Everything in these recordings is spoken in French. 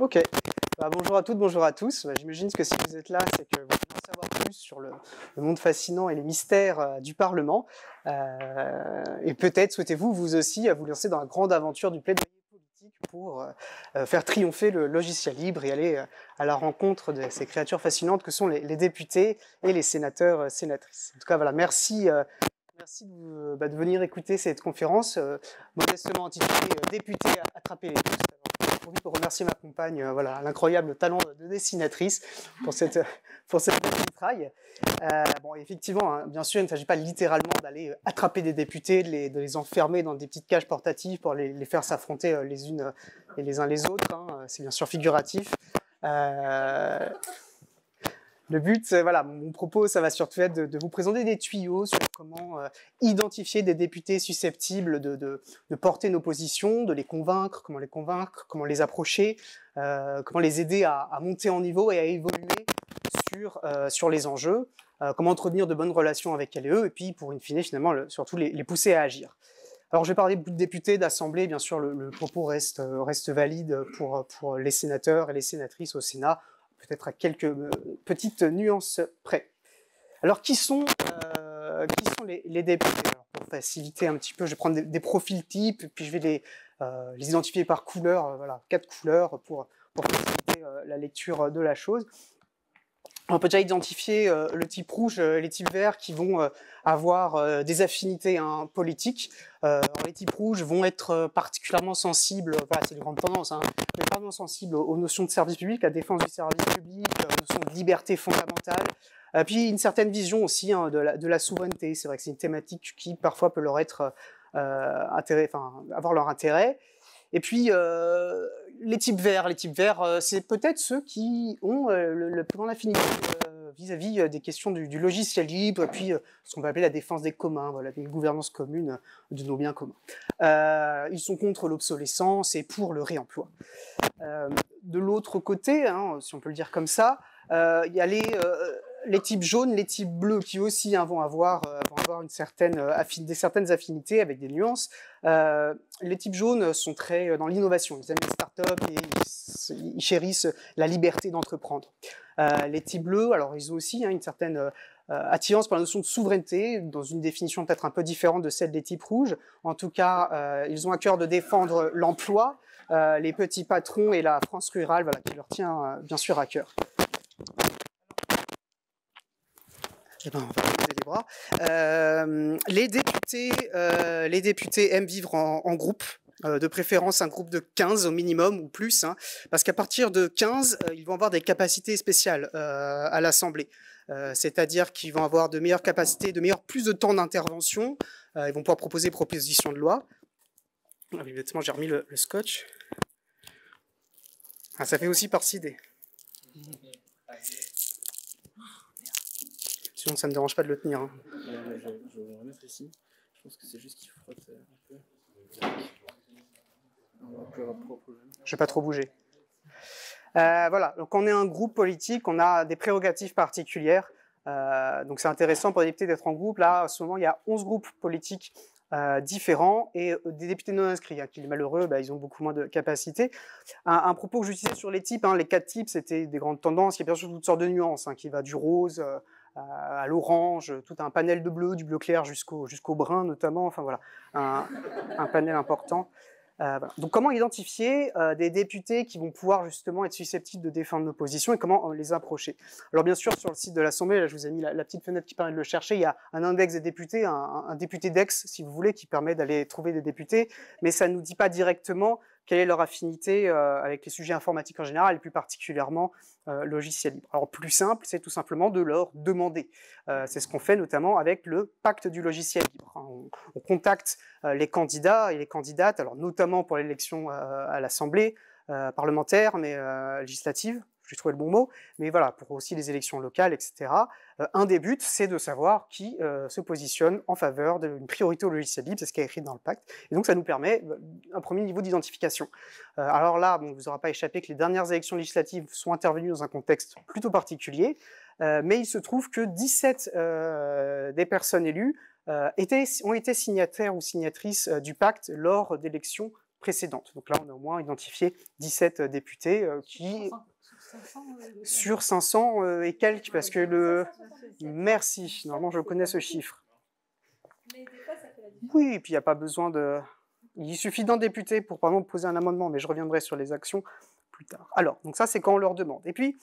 Ok. Bonjour à toutes, bonjour à tous. J'imagine que si vous êtes là, c'est que vous voulez en savoir plus sur le monde fascinant et les mystères du Parlement. Et peut-être souhaitez-vous, vous aussi, vous lancer dans la grande aventure du plaidoyer politique pour faire triompher le logiciel libre et aller à la rencontre de ces créatures fascinantes que sont les députés et les sénateurs, sénatrices. En tout cas, voilà, merci. Merci de venir écouter cette conférence, modestement intitulée « Députés attraper les tous ». J'en profite pour remercier ma compagne, voilà, l'incroyable talent de dessinatrice pour cette vitraille. Bon, effectivement, hein, bien sûr, il ne s'agit pas littéralement d'aller attraper des députés, de les enfermer dans des petites cages portatives pour les faire s'affronter les unes et les uns les autres. Hein, c'est bien sûr figuratif. Le but, voilà, mon propos, ça va surtout être de vous présenter des tuyaux sur comment identifier des députés susceptibles de porter nos positions, de les convaincre, comment les approcher, comment les aider à monter en niveau et à évoluer sur les enjeux, comment entretenir de bonnes relations avec elles et eux, et puis pour in fine, finalement, surtout les pousser à agir. Alors, je vais parler de députés, d'assemblée, bien sûr, le propos reste valide pour les sénateurs et les sénatrices au Sénat, peut-être à quelques petites nuances près. Alors, qui sont les députés? Alors, pour faciliter un petit peu, je vais prendre des profils types, puis je vais les identifier par couleur, voilà, 4 couleurs pour faciliter la lecture de la chose. On peut déjà identifier le type rouge, les types verts qui vont avoir des affinités politiques. Les types rouges vont être particulièrement sensibles, voilà, c'est une grande tendance, hein, mais particulièrement sensibles aux notions de service public, la défense du service public, aux notions de liberté fondamentale, puis une certaine vision aussi hein, de la souveraineté. C'est vrai que c'est une thématique qui parfois peut leur être avoir leur intérêt. Et puis, les types verts, c'est peut-être ceux qui ont le plus grande affinité vis-à-vis des questions du logiciel libre, et puis ce qu'on va appeler la défense des communs, voilà, une gouvernance commune de nos biens communs. Ils sont contre l'obsolescence et pour le réemploi. De l'autre côté, hein, si on peut le dire comme ça, il y a les types jaunes, les types bleus qui aussi hein, vont avoir certaines affinités avec des nuances. Les types jaunes sont très dans l'innovation, ils aiment les startups et ils chérissent la liberté d'entreprendre. Les types bleus, alors ils ont aussi hein, une certaine attirance pour la notion de souveraineté, dans une définition peut-être un peu différente de celle des types rouges. En tout cas, ils ont à cœur de défendre l'emploi, les petits patrons et la France rurale, voilà, qui leur tient bien sûr à cœur. Eh ben, on va poser les bras. Les députés aiment vivre en groupe, de préférence un groupe de 15 au minimum ou plus, hein, parce qu'à partir de 15, ils vont avoir des capacités spéciales à l'Assemblée. C'est-à-dire qu'ils vont avoir de meilleures capacités, plus de temps d'intervention, ils vont pouvoir proposer des propositions de loi. Ah, évidemment, j'ai remis le scotch. Ah, ça fait aussi par-ci des... Sinon, ça ne me dérange pas de le tenir. Hein. Je vais le remettre ici. Je pense que c'est juste qu'il frotte un peu. On va plus avoir de problème. Je ne vais pas trop bouger. Voilà, donc on est un groupe politique, on a des prérogatives particulières. Donc c'est intéressant pour les députés d'être en groupe. Là, en ce moment, il y a 11 groupes politiques différents et des députés non inscrits, hein, qui, malheureux, ils ont beaucoup moins de capacité. Un propos que j'utilisais sur les types, hein, les 4 types, c'était des grandes tendances. Il y a bien sûr toutes sortes de nuances, hein, qui va du rose à l'orange, tout un panel de bleu, du bleu clair jusqu'au brun notamment. Enfin voilà, un panel important. Voilà. Donc comment identifier des députés qui vont pouvoir justement être susceptibles de défendre nos positions et comment les approcher? Alors bien sûr, sur le site de l'Assemblée, là, je vous ai mis la petite fenêtre qui permet de le chercher, il y a un index des députés, un député dex, si vous voulez, qui permet d'aller trouver des députés, mais ça ne nous dit pas directement quelle est leur affinité avec les sujets informatiques en général, et plus particulièrement logiciel libre. Alors plus simple, c'est tout simplement de leur demander. C'est ce qu'on fait notamment avec le pacte du logiciel libre. On contacte les candidats et les candidates, alors notamment pour l'élection à l'Assemblée parlementaire, mais législative, j'ai trouvé le bon mot, mais voilà, pour aussi les élections locales, etc. Un des buts, c'est de savoir qui se positionne en faveur d'une priorité au logiciel libre, c'est ce qui est écrit dans le pacte, et donc ça nous permet un premier niveau d'identification. Alors là, bon, vous aura pas échappé que les dernières élections législatives sont intervenues dans un contexte plutôt particulier, mais il se trouve que 17 des personnes élues ont été signataires ou signatrices du pacte lors d'élections précédentes. Donc là, on a au moins identifié 17 députés qui... Sur 500 et quelques, parce que le... Merci, normalement je connais ce chiffre. Oui, et puis il n'y a pas besoin de... Il suffit d'un député pour, par exemple, poser un amendement, mais je reviendrai sur les actions plus tard. Alors, donc ça, c'est quand on leur demande. Et puis,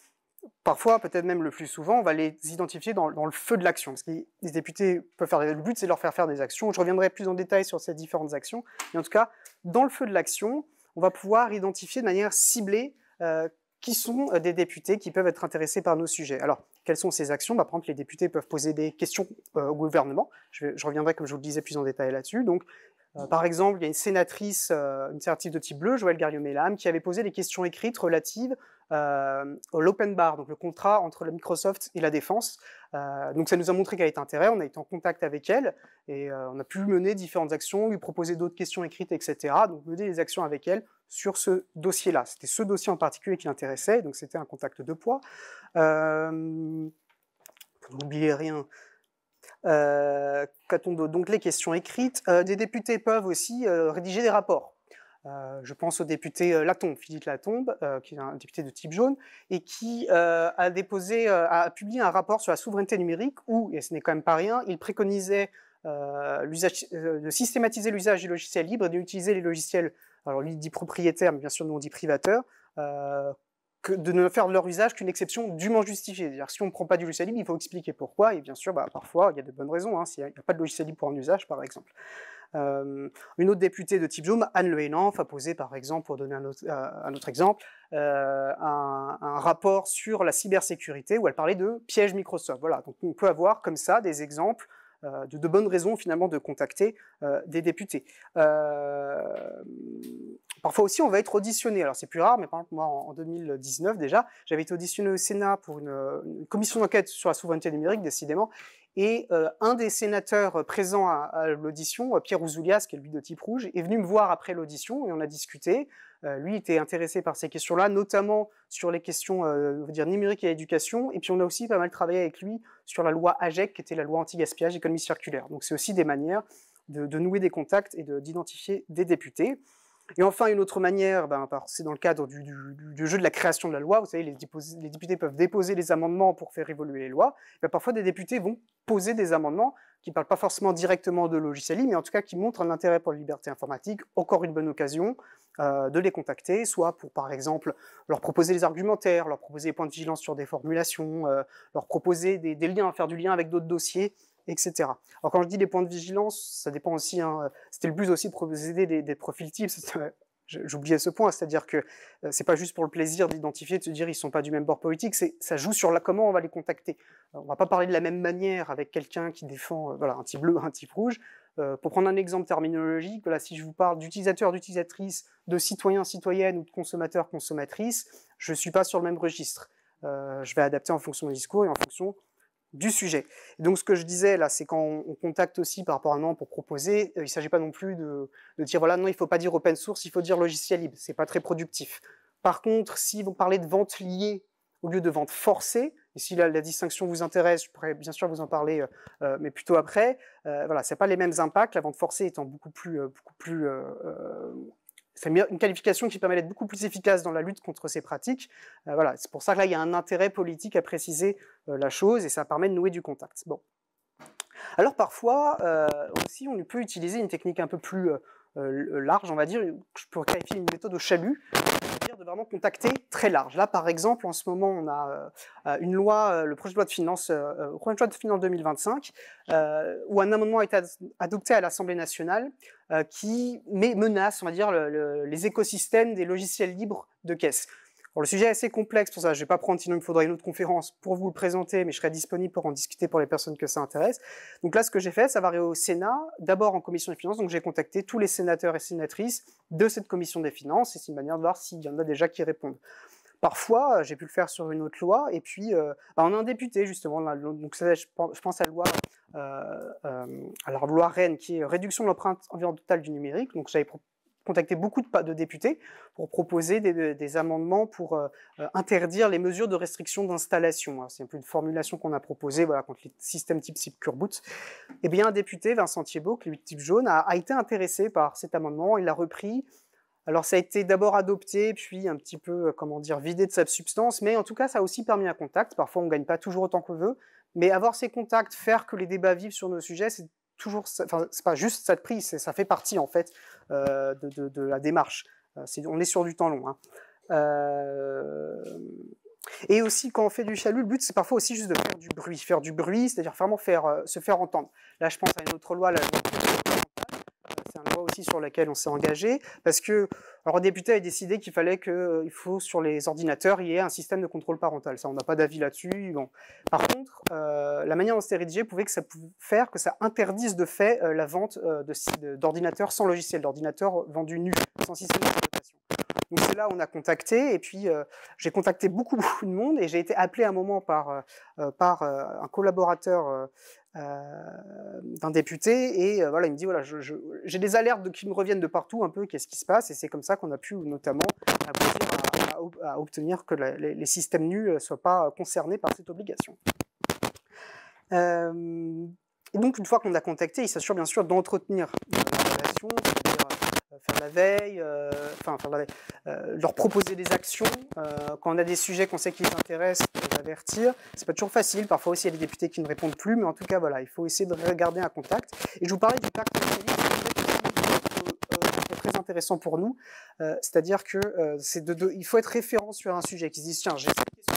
parfois, peut-être même le plus souvent, on va les identifier dans le feu de l'action. Parce que les députés peuvent faire... Le but, c'est de leur faire faire des actions. Je reviendrai plus en détail sur ces différentes actions. Mais en tout cas, dans le feu de l'action, on va pouvoir identifier de manière ciblée qui sont des députés qui peuvent être intéressés par nos sujets. Alors, quelles sont ces actions? Par exemple, les députés peuvent poser des questions au gouvernement. Je reviendrai, comme je vous le disais, plus en détail là-dessus. Donc, par exemple, il y a une sénatrice de type bleu, Joëlle Garriaud-Maylam, qui avait posé des questions écrites relatives au l'open bar, donc le contrat entre la Microsoft et la Défense. Donc ça nous a montré qu'elle était intéressée, on a été en contact avec elle, et on a pu mener différentes actions, lui proposer d'autres questions écrites, etc. Donc mener des actions avec elle sur ce dossier-là. C'était ce dossier en particulier qui l'intéressait, donc c'était un contact de poids. N'oubliez rien. Donc les questions écrites, des députés peuvent aussi rédiger des rapports. Je pense au député Latombe, Philippe Latombe, qui est un député de type jaune, et qui a publié un rapport sur la souveraineté numérique où, et ce n'est quand même pas rien, il préconisait de systématiser l'usage du logiciel libre et d'utiliser les logiciels, alors lui dit propriétaire, mais bien sûr nous on dit privateur, de ne faire de leur usage qu'une exception dûment justifiée. C'est-à-dire si on ne prend pas du logiciel libre, il faut expliquer pourquoi, et bien sûr, parfois, il y a de bonnes raisons, s'il n'y a pas de logiciel libre pour un usage, par exemple. Une autre députée de type jaune, Anne Le Hénanf, a posé, par exemple, pour donner un autre exemple, un rapport sur la cybersécurité, où elle parlait de pièges Microsoft. Voilà, donc on peut avoir comme ça des exemples de bonnes raisons finalement de contacter des députés. Parfois aussi on va être auditionné, alors c'est plus rare, mais par exemple moi en 2019 déjà, j'avais été auditionné au Sénat pour une commission d'enquête sur la souveraineté numérique décidément, et un des sénateurs présents à l'audition, Pierre Ouzoulias, qui est lui de type rouge, est venu me voir après l'audition et on a discuté. Lui était intéressé par ces questions-là, notamment sur les questions on va dire numérique et éducation, et puis on a aussi pas mal travaillé avec lui sur la loi AGEC, qui était la loi anti-gaspillage économie circulaire. Donc c'est aussi des manières de nouer des contacts et d'identifier des députés. Et enfin, une autre manière, c'est dans le cadre du jeu de la création de la loi. Vous savez, les députés peuvent déposer les amendements pour faire évoluer les lois. Parfois, des députés vont poser des amendements qui ne parlent pas forcément directement de logiciel libre, mais en tout cas qui montrent un intérêt pour la liberté informatique. Encore une bonne occasion de les contacter, soit pour, par exemple, leur proposer des argumentaires, leur proposer des points de vigilance sur des formulations, leur proposer des liens, faire du lien avec d'autres dossiers, etc. Alors quand je dis les points de vigilance, ça dépend aussi, c'était le but aussi de proposer des profils types, j'oubliais ce point, c'est-à-dire que c'est pas juste pour le plaisir d'identifier, de se dire ils sont pas du même bord politique, ça joue sur comment on va les contacter. On va pas parler de la même manière avec quelqu'un qui défend un type bleu, un type rouge. Pour prendre un exemple terminologique, voilà, si je vous parle d'utilisateurs, d'utilisatrices, de citoyens, citoyennes ou de consommateurs, consommatrices, je suis pas sur le même registre. Je vais adapter en fonction du discours et en fonction du sujet. Et donc ce que je disais là, c'est quand on contacte aussi par rapport à un nom pour proposer, il ne s'agit pas non plus de dire voilà, non, il ne faut pas dire open source, il faut dire logiciel libre, c'est pas très productif. Par contre, si vous parlez de vente liée au lieu de vente forcée, et si la distinction vous intéresse, je pourrais bien sûr vous en parler, mais plutôt après, voilà, c'est pas les mêmes impacts, la vente forcée étant beaucoup plus c'est une qualification qui permet d'être beaucoup plus efficace dans la lutte contre ces pratiques. Voilà, c'est pour ça que là, il y a un intérêt politique à préciser la chose et ça permet de nouer du contact. Bon. Alors parfois, aussi, on peut utiliser une technique un peu plus large, on va dire, je pourrais qualifier une méthode au chalut, c'est-à-dire de vraiment contacter très large. Là, par exemple, en ce moment, on a une loi, le projet de loi de finances 2025, où un amendement a été adopté à l'Assemblée nationale qui menace, on va dire, les écosystèmes des logiciels libres de caisse. Alors, le sujet est assez complexe, pour ça je ne vais pas prendre, sinon il me faudra une autre conférence pour vous le présenter, mais je serai disponible pour en discuter pour les personnes que ça intéresse. Donc là, ce que j'ai fait, ça va arriver au Sénat, d'abord en commission des finances, donc j'ai contacté tous les sénateurs et sénatrices de cette commission des finances, et c'est une manière de voir s'il y en a déjà qui répondent. Parfois, j'ai pu le faire sur une autre loi, et puis on a un député justement, là, donc ça, je pense à la loi Rennes, qui est réduction de l'empreinte environnementale du numérique, donc j'avais contacté beaucoup de députés pour proposer des amendements pour interdire les mesures de restriction d'installation. C'est un peu une formulation qu'on a proposée contre les systèmes type Secure-Boot. Et bien un député, Vincent Thiebaud, qui est type jaune, a été intéressé par cet amendement, il l'a repris, Alors ça a été d'abord adopté, puis un petit peu, comment dire, vidé de sa substance, mais en tout cas ça a aussi permis un contact. Parfois on ne gagne pas toujours autant qu'on veut, mais avoir ces contacts, faire que les débats vivent sur nos sujets, c'est toujours, enfin c'est pas juste ça de prix, ça fait partie en fait de la démarche. On est sur du temps long. Hein. Et aussi, quand on fait du chalut, le but, c'est parfois aussi juste de faire du bruit. Faire du bruit, c'est-à-dire vraiment se faire entendre. Là, je pense à une autre loi, la loi fondamentale. C'est une loi aussi sur laquelle on s'est engagé, parce que, alors, le député a décidé qu'il fallait il faut, sur les ordinateurs, il y ait un système de contrôle parental. Ça, on n'a pas d'avis là-dessus. Bon. Par contre, la manière dont c'était rédigé pouvait faire que ça interdise de fait la vente d'ordinateurs sans logiciel, d'ordinateurs vendus nus, sans système d'exploitation. Donc c'est là où on a contacté, et puis j'ai contacté beaucoup de monde, et j'ai été appelé à un moment par un collaborateur d'un député, et voilà, il me dit, voilà, j'ai des alertes qui me reviennent de partout, un peu, qu'est-ce qui se passe, et c'est comme ça qu'on a pu notamment aboutir à obtenir que les systèmes nus ne soient pas concernés par cette obligation. Et donc, une fois qu'on a contacté, il s'assure bien sûr d'entretenir la relation, c'est-à-dire faire la veille, leur proposer des actions. Quand on a des sujets qu'on sait qui les intéressent, les avertir. C'est pas toujours facile. Parfois aussi, il y a des députés qui ne répondent plus, mais en tout cas, voilà, il faut essayer de garder un contact. Et je vous parlais du pacte très intéressant pour nous. C'est-à-dire que il faut être référent sur un sujet, qui se disent, tiens, j'ai cette question.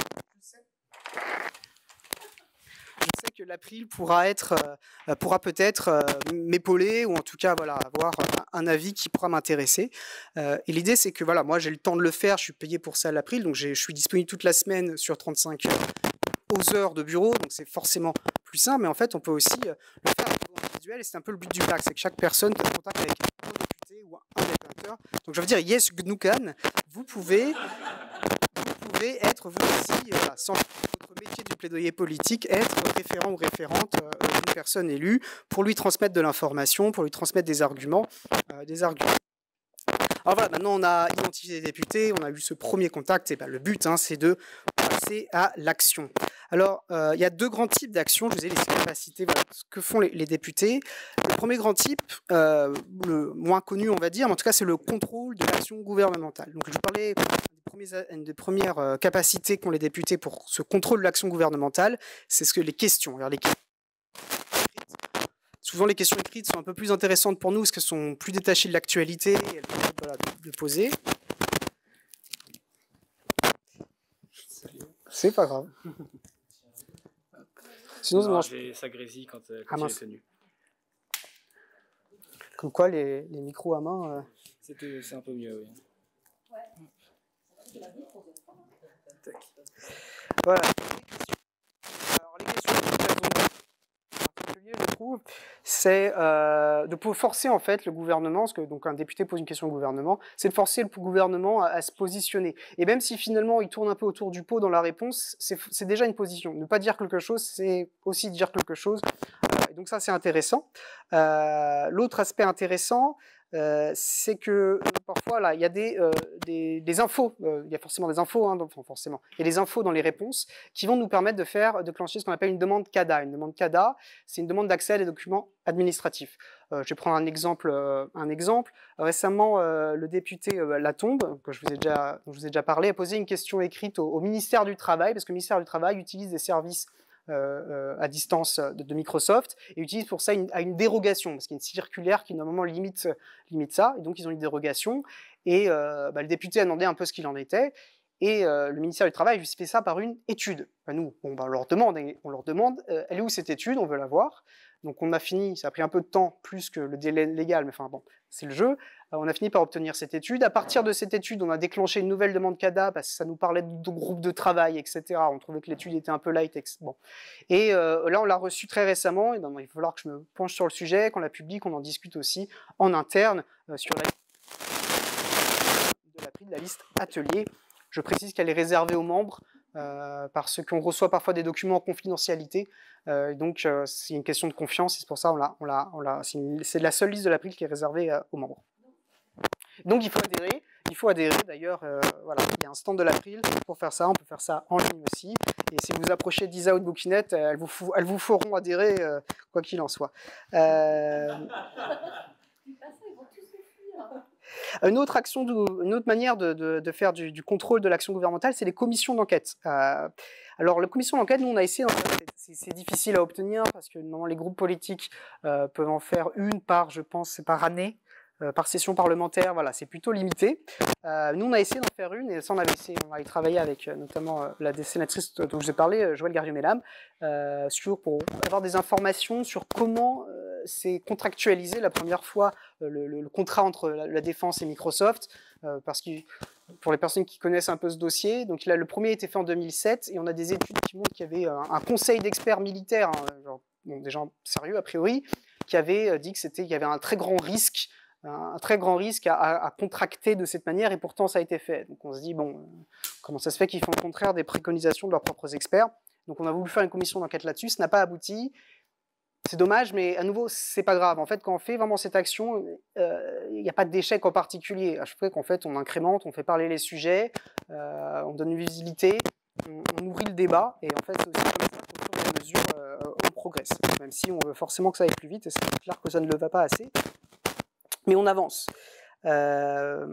Je sais que l'April pourra peut-être m'épauler, ou en tout cas voilà, avoir un avis qui pourra m'intéresser. Et l'idée, c'est que voilà, moi j'ai le temps de le faire, je suis payé pour ça à l'April, donc je suis disponible toute la semaine sur 35 heures aux heures de bureau, donc c'est forcément plus simple, mais en fait on peut aussi le faire au niveau individuel, et c'est un peu le but du pacte, c'est que chaque personne peut contact avec un député ou un débatteur. Donc je veux dire, yes, Gnukan, vous pouvez être vous aussi, sans votre métier du plaidoyer politique, être référent ou référente d'une personne élue pour lui transmettre de l'information, pour lui transmettre des arguments. Alors voilà, maintenant on a identifié les députés, on a eu ce premier contact, et ben, le but c'est de passer à l'action. Alors il y a deux grands types d'actions, je vous ai les capacités, voilà, ce que font les députés. Le premier grand type, le moins connu on va dire, mais en tout cas c'est le contrôle de l'action gouvernementale. Donc je vous parlais une des premières capacités qu'ont les députés pour ce contrôle de l'action gouvernementale, c'est les questions. Alors, souvent, les questions écrites sont un peu plus intéressantes pour nous parce qu'elles sont plus détachées de l'actualité et elles permettent de poser. C'est pas grave. Sinon, ça grésille quand il est tenu. Comme quoi, les micros à main... C'est un peu mieux, oui. Voilà. Alors, les questions je trouve, c'est de forcer en fait le gouvernement, parce que donc un député pose une question au gouvernement, c'est de forcer le gouvernement à se positionner. Et même si finalement il tourne un peu autour du pot dans la réponse, c'est déjà une position. Ne pas dire quelque chose, c'est aussi dire quelque chose. Et donc ça c'est intéressant. L'autre aspect intéressant, c'est que parfois là il y a des infos, il y a forcément des infos, forcément, il y a des infos dans les réponses qui vont nous permettre de clencher ce qu'on appelle une demande CADA. Une demande CADA, c'est une demande d'accès à des documents administratifs. Je vais prendre un exemple. Récemment, le député Latombe, dont je vous ai déjà parlé, a posé une question écrite au ministère du Travail, parce que le ministère du Travail utilise des services à distance de Microsoft, et utilise pour ça une dérogation, parce qu'il y a une circulaire qui normalement limite ça, et donc ils ont une dérogation, et le député a demandé un peu ce qu'il en était, et le ministère du Travail fait ça par une étude. Nous, on leur demande, elle est où cette étude, on veut la voir. Donc on a fini, ça a pris un peu de temps, plus que le délai légal, mais enfin bon, c'est le jeu. On a fini par obtenir cette étude. À partir de cette étude, on a déclenché une nouvelle demande CADA, parce que ça nous parlait de groupes de travail, etc. On trouvait que l'étude était un peu light. Bon. Et là, on l'a reçue très récemment, et ben, il va falloir que je me penche sur le sujet, qu'on la publie, qu'on en discute aussi en interne sur la liste atelier. Je précise qu'elle est réservée aux membres, parce qu'on reçoit parfois des documents en confidentialité, donc c'est une question de confiance, et c'est pour ça c'est la seule liste de l'April qui est réservée aux membres. Donc il faut adhérer d'ailleurs, voilà, il y a un stand de l'April pour faire ça, on peut faire ça en ligne aussi, et si vous approchez d'Isa ou de Bookinette, elles vous feront adhérer, quoi qu'il en soit. Une autre manière de faire du contrôle de l'action gouvernementale, c'est les commissions d'enquête. Alors, la commission d'enquête, nous, on a essayé, c'est difficile à obtenir parce que non, les groupes politiques peuvent en faire une par, je pense, c'est par année. Par session parlementaire, voilà, c'est plutôt limité. Nous, on a essayé d'en faire une, et ça, on a travaillé avec notamment la sénatrice dont je vous ai parlé, Joëlle Garriott-Mellam, pour avoir des informations sur comment s'est contractualisé la première fois le contrat entre la Défense et Microsoft, parce que pour les personnes qui connaissent un peu ce dossier, donc le premier a été fait en 2007, et on a des études qui montrent qu'il y avait un conseil d'experts militaires, des gens sérieux a priori, qui avait dit qu'il y avait un très grand risque à contracter de cette manière, et pourtant ça a été fait. Donc on se dit, bon, comment ça se fait qu'ils font le contraire des préconisations de leurs propres experts? Donc on a voulu faire une commission d'enquête là-dessus, ça n'a pas abouti. C'est dommage, mais à nouveau, c'est pas grave. En fait, quand on fait vraiment cette action, il n'y a pas d'échec en particulier. À chaque fois qu'en fait, on incrémente, on fait parler les sujets, on donne une visibilité, on ouvrit le débat, et en fait, c'est aussi comme ça qu'au fur et à mesure, on progresse. Même si on veut forcément que ça aille plus vite, et c'est clair que ça ne le va pas assez. Mais on avance. Alors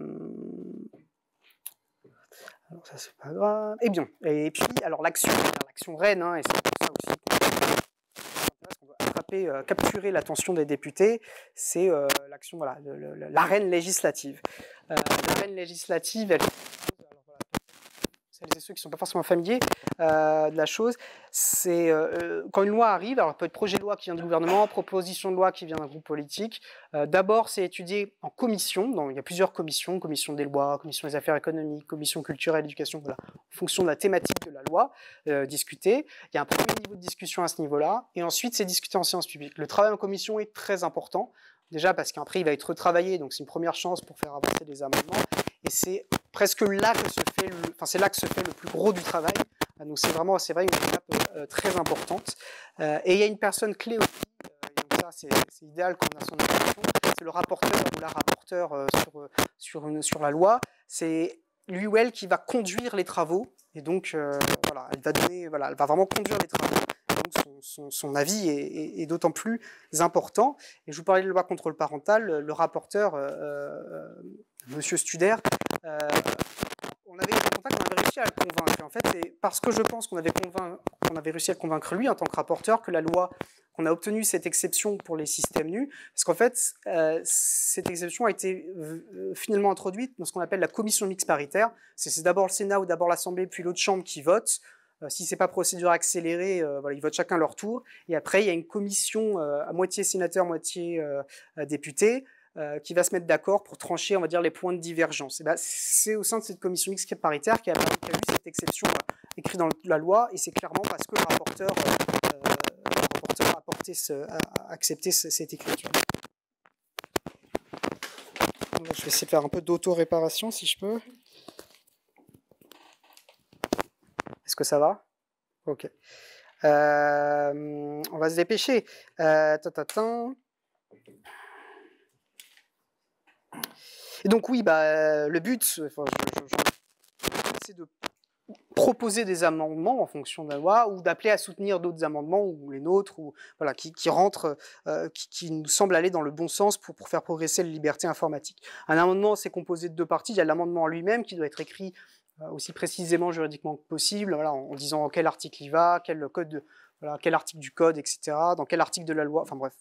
ça, c'est pas grave. Eh bien, et puis, alors l'action reine, et c'est pour ça aussi qu'on veut attraper, capturer l'attention des députés, c'est l'action, voilà, l'arène législative. L'arène législative, elle... Celles et ceux qui ne sont pas forcément familiers de la chose, c'est quand une loi arrive, alors ça peut être projet de loi qui vient du gouvernement, proposition de loi qui vient d'un groupe politique, d'abord c'est étudié en commission, donc il y a plusieurs commissions, commission des lois, commission des affaires économiques, commission culturelle, éducation, voilà, en fonction de la thématique de la loi, discutée. Il y a un premier niveau de discussion à ce niveau-là, et ensuite c'est discuté en séance publique. Le travail en commission est très important, déjà parce qu'après il va être retravaillé, donc c'est une première chance pour faire avancer les amendements, et c'est presque là que se fait le plus gros du travail. Donc c'est vrai une étape très importante. Et il y a une personne clé aussi, donc ça c'est idéal quand on a son attention, c'est le rapporteur ou la rapporteure sur la loi. C'est lui ou elle qui va conduire les travaux, et donc voilà, elle va vraiment conduire les travaux. Donc son avis est d'autant plus important. Et je vous parlais de loi contrôle parental, le rapporteur, Monsieur Studer, on avait été en contact, on avait réussi à le convaincre. Et en fait, c'est parce que je pense qu'on avait réussi à le convaincre lui en tant que rapporteur que la loi, qu'on a obtenu cette exception pour les systèmes nus, parce qu'en fait, cette exception a été finalement introduite dans ce qu'on appelle la commission mixte paritaire. C'est d'abord le Sénat ou d'abord l'Assemblée, puis l'autre chambre qui vote. Si c'est pas procédure accélérée, voilà, ils votent chacun leur tour. Et après, il y a une commission à moitié sénateur, moitié député, qui va se mettre d'accord pour trancher, on va dire, les points de divergence. Et ben, c'est au sein de cette commission mixte paritaire qu'il y a eu cette exception écrite dans la loi, et c'est clairement parce que le rapporteur a accepté cette écriture. Donc, je vais essayer de faire un peu d'auto-réparation, si je peux. Est-ce que ça va? Ok. On va se dépêcher. Et donc oui, le but, c'est de proposer des amendements en fonction de la loi, ou d'appeler à soutenir d'autres amendements, ou les nôtres, ou voilà, qui rentrent, qui nous semblent aller dans le bon sens pour faire progresser la liberté informatique. Un amendement, c'est composé de deux parties. Il y a l'amendement lui-même qui doit être écrit aussi précisément juridiquement que possible, voilà, en disant quel article il va, quel article du code, etc., dans quel article de la loi, enfin bref,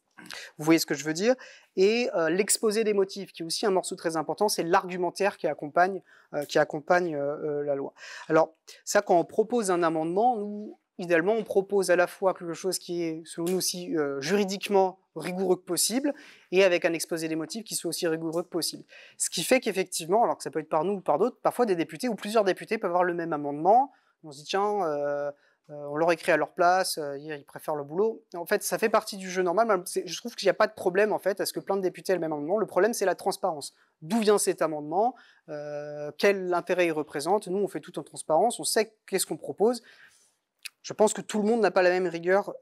vous voyez ce que je veux dire. Et l'exposé des motifs, qui est aussi un morceau très important, c'est l'argumentaire qui accompagne la loi. Alors, ça, quand on propose un amendement, nous, idéalement, on propose à la fois quelque chose qui est, selon nous aussi, juridiquement rigoureux que possible, et avec un exposé des motifs qui soit aussi rigoureux que possible. Ce qui fait qu'effectivement, alors que ça peut être par nous ou par d'autres, parfois des députés ou plusieurs députés peuvent avoir le même amendement, on se dit tiens, on leur écrit à leur place, ils préfèrent le boulot. En fait, ça fait partie du jeu normal. Je trouve qu'il n'y a pas de problème, en fait, à ce que plein de députés aient le même amendement. Le problème, c'est la transparence. D'où vient cet amendement? Quel intérêt il représente? Nous, on fait tout en transparence, on sait qu'est-ce qu'on propose. Je pense que tout le monde n'a pas la même rigueur,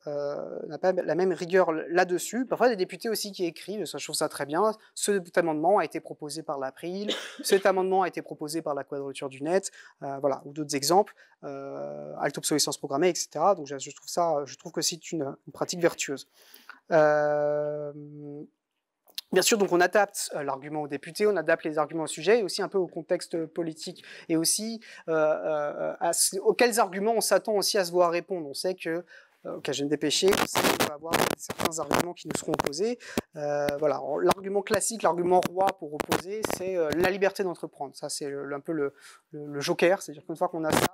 là-dessus. Parfois, des députés aussi qui écrivent, ça, je trouve ça très bien. Cet amendement a été proposé par l'April, cet amendement a été proposé par la Quadrature du Net, voilà, ou d'autres exemples, halte obsolescence programmée, etc. Donc, je trouve que c'est une pratique vertueuse. Bien sûr, donc on adapte l'argument aux députés, on adapte les arguments au sujet, et aussi un peu au contexte politique, et aussi auxquels arguments on s'attend aussi à se voir répondre. On sait que, au cas des péchés, on sait qu'on va avoir certains arguments qui nous seront opposés. Voilà, l'argument classique, l'argument roi pour opposer, c'est la liberté d'entreprendre. Ça, c'est un peu le joker, c'est-à-dire qu'une fois qu'on a ça,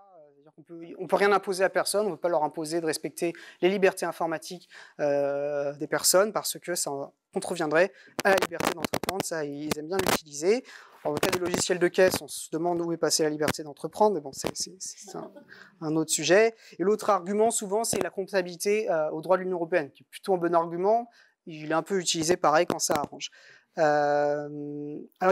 on peut rien imposer à personne, on ne peut pas leur imposer de respecter les libertés informatiques des personnes parce que ça contreviendrait à la liberté d'entreprendre. Ça, ils aiment bien l'utiliser. Dans le cas des logiciels de caisse, on se demande où est passée la liberté d'entreprendre, mais bon, c'est un autre sujet. Et l'autre argument, souvent, c'est la comptabilité au droit de l'Union européenne, qui est plutôt un bon argument. Il est un peu utilisé pareil quand ça arrange. Alors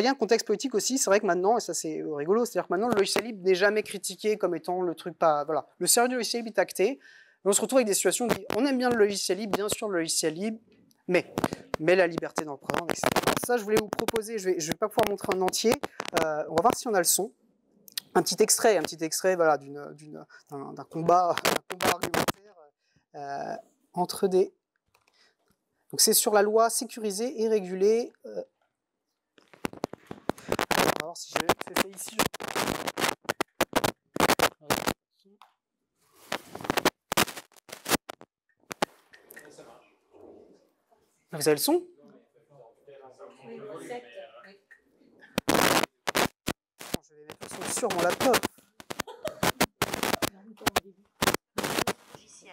il y a un contexte politique aussi, c'est vrai que maintenant, et ça c'est rigolo, c'est-à-dire que maintenant le logiciel libre n'est jamais critiqué comme étant le truc pas... Voilà, le sérieux du logiciel libre est acté, et on se retrouve avec des situations où on aime bien le logiciel libre, bien sûr le logiciel libre, mais la liberté d'empreinte, etc. Alors ça je voulais vous proposer, je vais pas pouvoir montrer en entier, on va voir si on a le son. Un petit extrait voilà, d'un combat argumentaire entre des... Donc c'est sur la loi sécurisée et régulée. On va voir si j'ai fait ici. Vous avez le son? Je vais mettre le son sur mon laptop. Si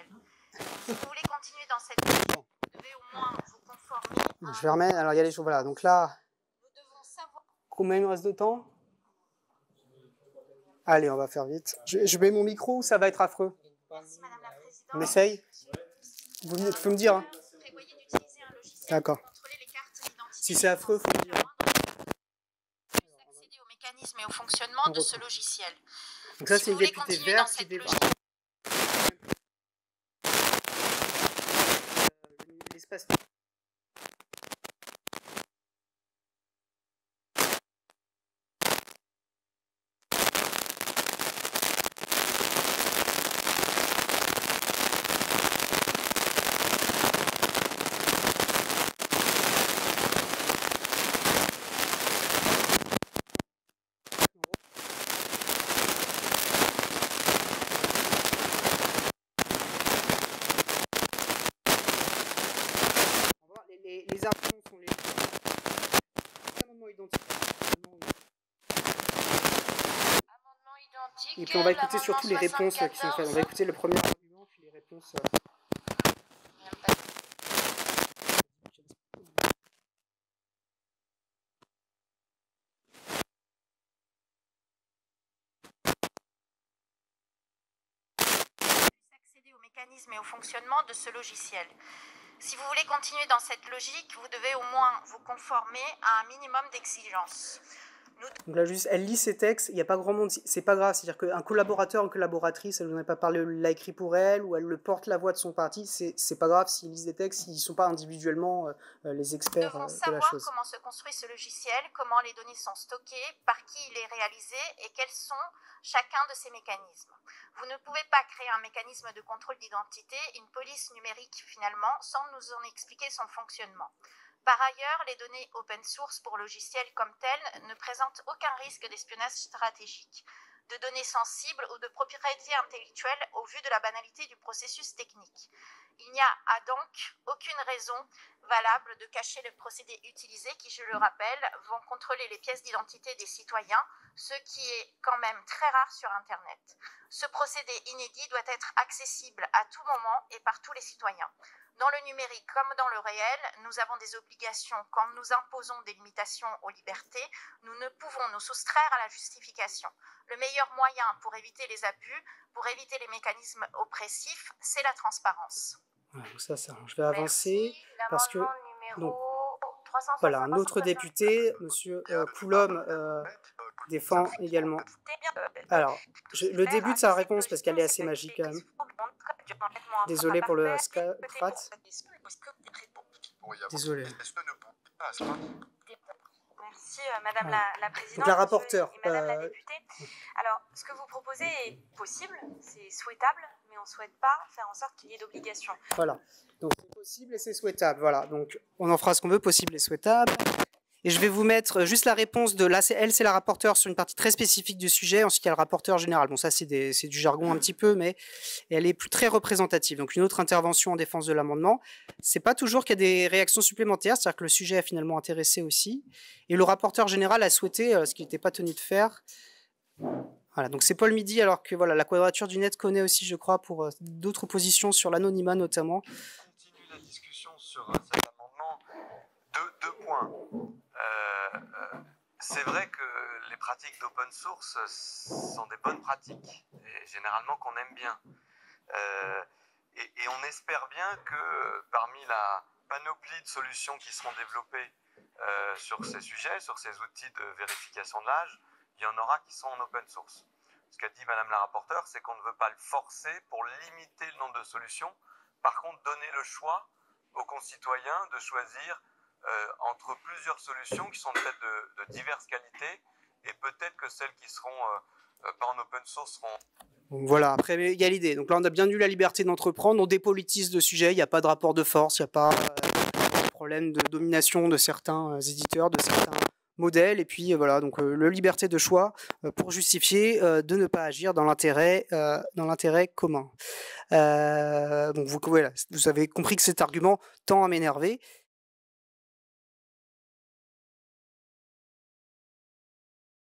vous voulez continuer dans cette ligne, vous devez au moins vous conformer. Je vais remettre. Alors il y a les choses. Voilà. Donc là, combien il me reste de temps? Allez, on va faire vite. Je mets mon micro ou ça va être affreux? Merci Madame la Présidente. On essaye? Vous pouvez me dire. Hein. Prévoyez d'utiliser un logiciel D'accord. pour contrôler les cartes d'identité. Si c'est affreux, il faut me dire. Accéder au mécanisme et au fonctionnement de ce logiciel. Donc ça, c'est une députée verte qui débat. L'espace. Les arguments sont les amendements identiques. Amendement identique. Et puis on va écouter surtout les réponses qui sont faites. On va écouter le premier argument, puis les réponses. Accéder au mécanisme et au fonctionnement de ce logiciel. Si vous voulez continuer dans cette logique, vous devez au moins vous conformer à un minimum d'exigences. Donc là, juste, elle lit ses textes, il n'y a pas grand monde, c'est pas grave, c'est-à-dire qu'un collaborateur, une collaboratrice, elle ne pas parlé, l'a écrit pour elle, ou elle le porte la voix de son parti, c'est pas grave s'ils lisent des textes, s'ils ne sont pas individuellement les experts de la chose. Nous devons savoir comment se construit ce logiciel, comment les données sont stockées, par qui il est réalisé et quels sont chacun de ces mécanismes. Vous ne pouvez pas créer un mécanisme de contrôle d'identité, une police numérique finalement, sans nous en expliquer son fonctionnement. Par ailleurs, les données open source pour logiciels comme tels ne présentent aucun risque d'espionnage stratégique, de données sensibles ou de propriété intellectuelle au vu de la banalité du processus technique. Il n'y a donc aucune raison valable de cacher le procédé utilisé qui, je le rappelle, vont contrôler les pièces d'identité des citoyens, ce qui est quand même très rare sur Internet. Ce procédé inédit doit être accessible à tout moment et par tous les citoyens. Dans le numérique comme dans le réel, nous avons des obligations quand nous imposons des limitations aux libertés. Nous ne pouvons nous soustraire à la justification. Le meilleur moyen pour éviter les abus, pour éviter les mécanismes oppressifs, c'est la transparence. Ouais, donc ça, je vais avancer. Parce que, donc, 365, voilà, un autre député, M. Coulombe, défend également. Alors, le début de sa réponse, parce qu'elle est assez magique quand même. Désolé pour le scrat. Désolé. Merci Madame la Présidente. Donc la rapporteure. Et Madame la députée. Alors, ce que vous proposez est possible, c'est souhaitable, mais mais on ne souhaite pas faire en sorte qu'il y ait d'obligation. Voilà, donc c'est possible et c'est souhaitable. Voilà, donc on en fera ce qu'on veut, possible et souhaitable. Et je vais vous mettre juste la réponse de là, elle c'est la rapporteure sur une partie très spécifique du sujet, ensuite il y a le rapporteur général. Bon ça c'est du jargon un petit peu, mais elle est très représentative. Donc une autre intervention en défense de l'amendement. C'est pas toujours qu'il y a des réactions supplémentaires, c'est-à-dire que le sujet a finalement intéressé aussi. Et le rapporteur général a souhaité, ce qu'il n'était pas tenu de faire. Voilà, donc c'est Paul Midi, alors que voilà, la Quadrature du Net connaît aussi, je crois, pour d'autres positions sur l'anonymat notamment. On continue la discussion sur cet amendement. Deux points. C'est vrai que les pratiques d'open source sont des bonnes pratiques, et généralement qu'on aime bien. Et on espère bien que parmi la panoplie de solutions qui seront développées sur ces sujets, sur ces outils de vérification de l'âge, il y en aura qui sont en open source. Ce qu'a dit Madame la rapporteure, c'est qu'on ne veut pas le forcer pour limiter le nombre de solutions. Par contre, donner le choix aux concitoyens de choisir entre plusieurs solutions qui sont peut-être de diverses qualités, et peut-être que celles qui seront pas en open source seront... Donc voilà, après il y a l'idée. Donc là on a bien eu la liberté d'entreprendre, on dépolitise le sujet, il n'y a pas de rapport de force, il n'y a pas de problème de domination de certains éditeurs, de certains modèles, et puis voilà, donc la liberté de choix pour justifier de ne pas agir dans l'intérêt commun. Donc vous avez compris que cet argument tend à m'énerver,